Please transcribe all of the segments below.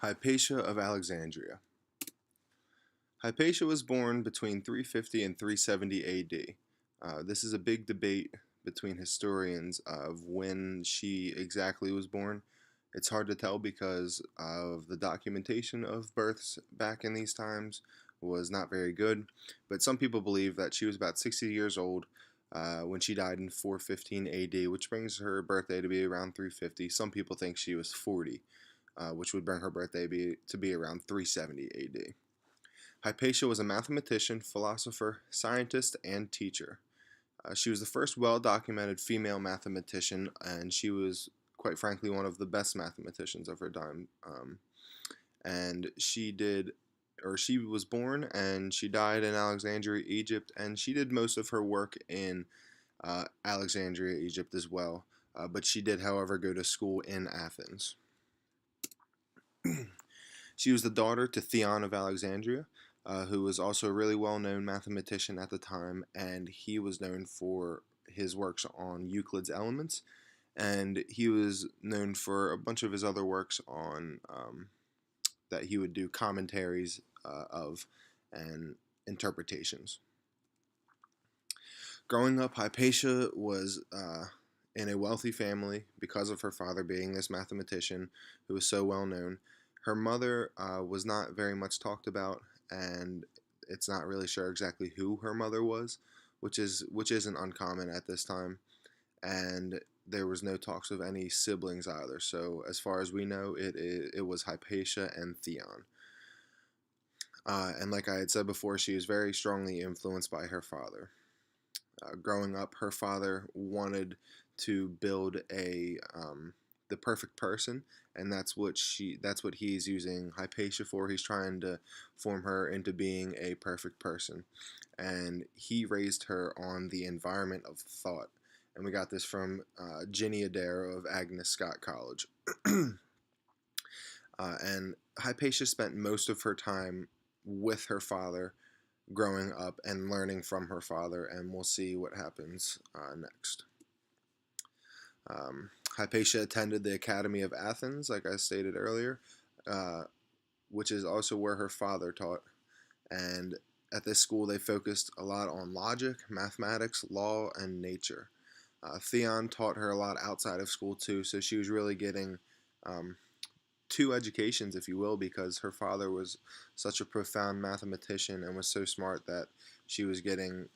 Hypatia of Alexandria. Hypatia was born between 350 and 370 AD. This is a big debate between historians of when she exactly was born. It's hard to tell because of the documentation of births back in these times was not very good, but some people believe that she was about 60 years old when she died in 415 AD, which brings her birthday to be around 350. Some people think she was 40, which would bring her birthday to be around 370 AD. Hypatia was a mathematician, philosopher, scientist, and teacher. She was the first well-documented female mathematician, and she was, quite frankly, one of the best mathematicians of her time. And she was born and she died in Alexandria, Egypt, and she did most of her work in Alexandria, Egypt as well. But she did, however, go to school in Athens. She was the daughter to Theon of Alexandria, who was also a really well-known mathematician at the time, and he was known for his works on Euclid's Elements, and he was known for a bunch of his other works on that he would do commentaries of and interpretations. Growing up, Hypatia was in a wealthy family because of her father being this mathematician who was so well known. Her mother was not very much talked about, and it's not really sure exactly who her mother was, which isn't uncommon at this time. And there was no talks of any siblings either. So as far as we know, it was Hypatia and Theon. And like I had said before, she was very strongly influenced by her father. Growing up, her father wanted to build the perfect person, and that's what he's using Hypatia for. He's trying to form her into being a perfect person, and he raised her on the environment of thought. And we got this from Ginny Adair of Agnes Scott College. And Hypatia spent most of her time with her father growing up and learning from her father, and we'll see what happens next. Hypatia attended the Academy of Athens, like I stated earlier, which is also where her father taught. And at this school, they focused a lot on logic, mathematics, law, and nature. Theon taught her a lot outside of school too, so she was really getting two educations, if you will, because her father was such a profound mathematician and was so smart that she was getting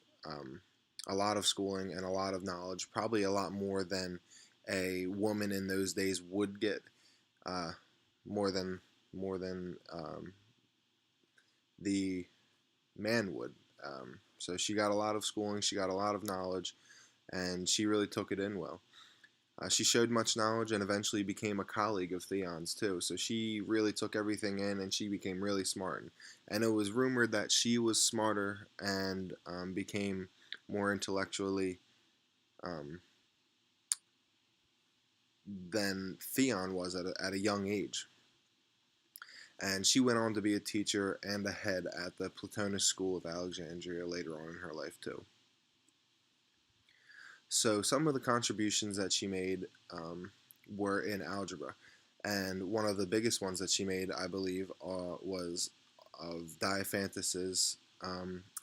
a lot of schooling and a lot of knowledge, probably a lot more than a woman in those days would get, more than the man would. So she got a lot of schooling, she got a lot of knowledge, and she really took it in well. She showed much knowledge and eventually became a colleague of Theon's too. So she really took everything in and she became really smart. And it was rumored that she was smarter and became more intellectually than Theon was at a young age. And she went on to be a teacher and a head at the Plotinus School of Alexandria later on in her life too. So some of the contributions that she made were in algebra, and one of the biggest ones that she made, I believe, was of Diophantus's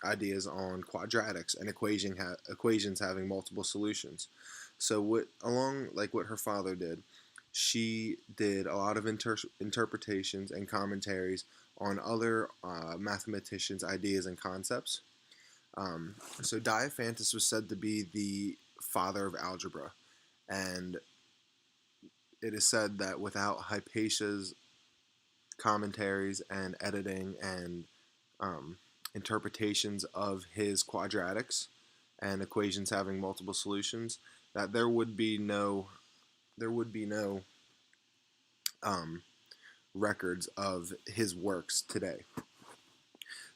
ideas on quadratics and equations having multiple solutions. So what her father did, she did a lot of interpretations and commentaries on other mathematicians' ideas and concepts. So Diophantus was said to be the father of algebra, and it is said that without Hypatia's commentaries and editing and interpretations of his quadratics and equations having multiple solutions, that there would be no records of his works today.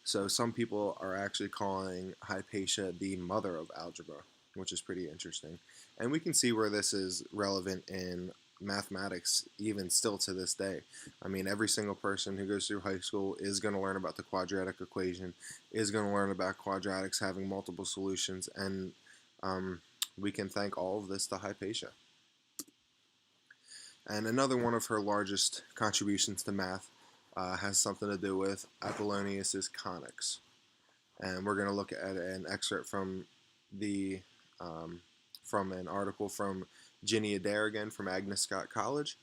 So some people are actually calling Hypatia the mother of algebra, which is pretty interesting. And we can see where this is relevant in mathematics even still to this day. I mean, every single person who goes through high school is going to learn about the quadratic equation, is going to learn about quadratics having multiple solutions, and we can thank all of this to Hypatia. And another one of her largest contributions to math has something to do with Apollonius's conics. And we're going to look at an excerpt the from an article from Ginny Adair again from Agnes Scott College.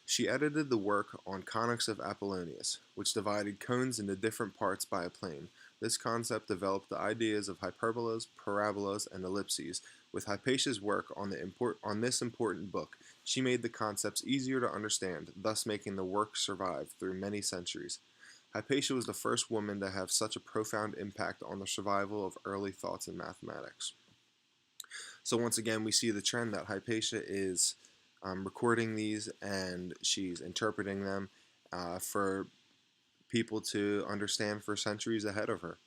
She edited the work on conics of Apollonius, which divided cones into different parts by a plane. This concept developed the ideas of hyperbolas, parabolas, and ellipses. With Hypatia's work on this important book, she made the concepts easier to understand, thus making the work survive through many centuries. Hypatia was the first woman to have such a profound impact on the survival of early thoughts in mathematics. So once again, we see the trend that Hypatia is recording these and she's interpreting them for people to understand for centuries ahead of her.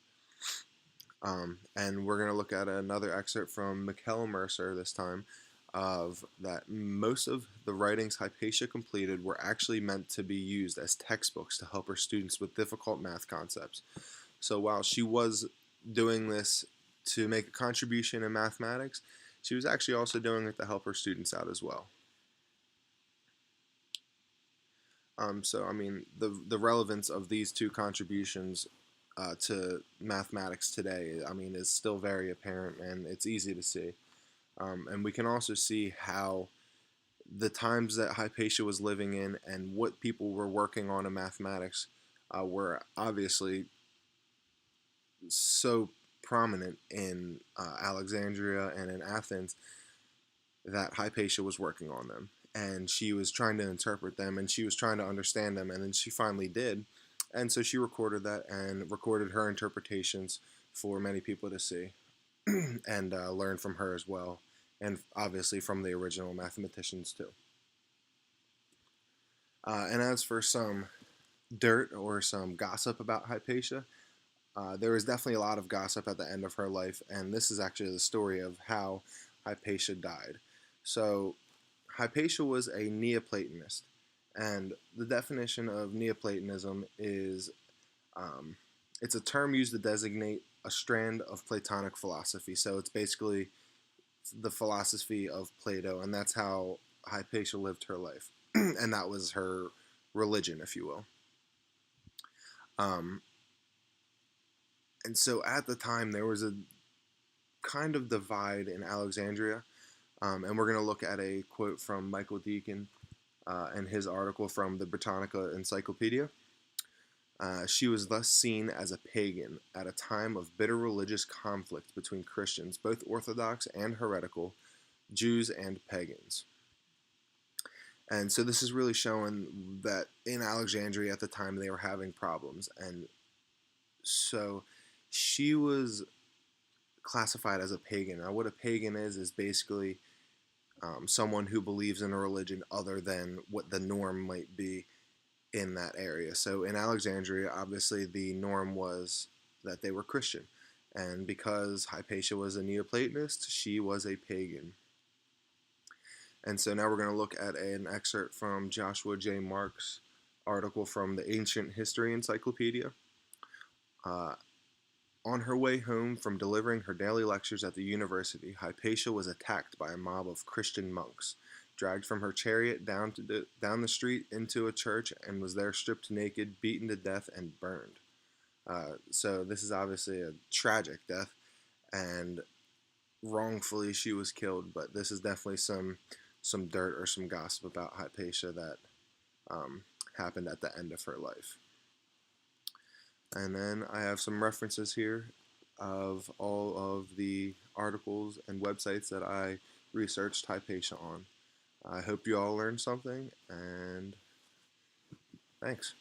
And we're going to look at another excerpt from Michael Mercer this time of that most of the writings Hypatia completed were actually meant to be used as textbooks to help her students with difficult math concepts. So while she was doing this to make a contribution in mathematics, she was actually also doing it to help her students out as well. So I mean, the relevance of these two contributions to mathematics today, I mean, is still very apparent, and it's easy to see. And we can also see how the times that Hypatia was living in and what people were working on in mathematics were obviously so prominent in Alexandria and in Athens that Hypatia was working on them. And she was trying to interpret them and she was trying to understand them, and then she finally did. And so she recorded that and recorded her interpretations for many people to see and learn from her as well, and obviously from the original mathematicians too. And as for some dirt or some gossip about Hypatia, there was definitely a lot of gossip at the end of her life, and this is actually the story of how Hypatia died. So, Hypatia was a Neoplatonist, and the definition of Neoplatonism is it's a term used to designate a strand of Platonic philosophy. So, it's basically the philosophy of Plato, and that's how Hypatia lived her life, and that was her religion, if you will. Um, and so at the time, there was a kind of divide in Alexandria, and we're going to look at a quote from Michael Deacon in his article from the Britannica Encyclopedia. She was thus seen as a pagan at a time of bitter religious conflict between Christians, both Orthodox and heretical, Jews and pagans. And so this is really showing that in Alexandria at the time they were having problems. And so she was classified as a pagan. Now, what a pagan is basically someone who believes in a religion other than what the norm might be in that area. So in Alexandria, obviously the norm was that they were Christian. And because Hypatia was a Neoplatonist, she was a pagan. And so now we're going to look at an excerpt from Joshua J. Marks' article from the Ancient History Encyclopedia. On her way home from delivering her daily lectures at the university, Hypatia was attacked by a mob of Christian monks, dragged from her chariot down the street into a church, and was there stripped naked, beaten to death, and burned. So this is obviously a tragic death, and wrongfully she was killed. But this is definitely some dirt or some gossip about Hypatia that happened at the end of her life. And then I have some references here of all of the articles and websites that I researched Hypatia on. I hope you all learned something, and thanks.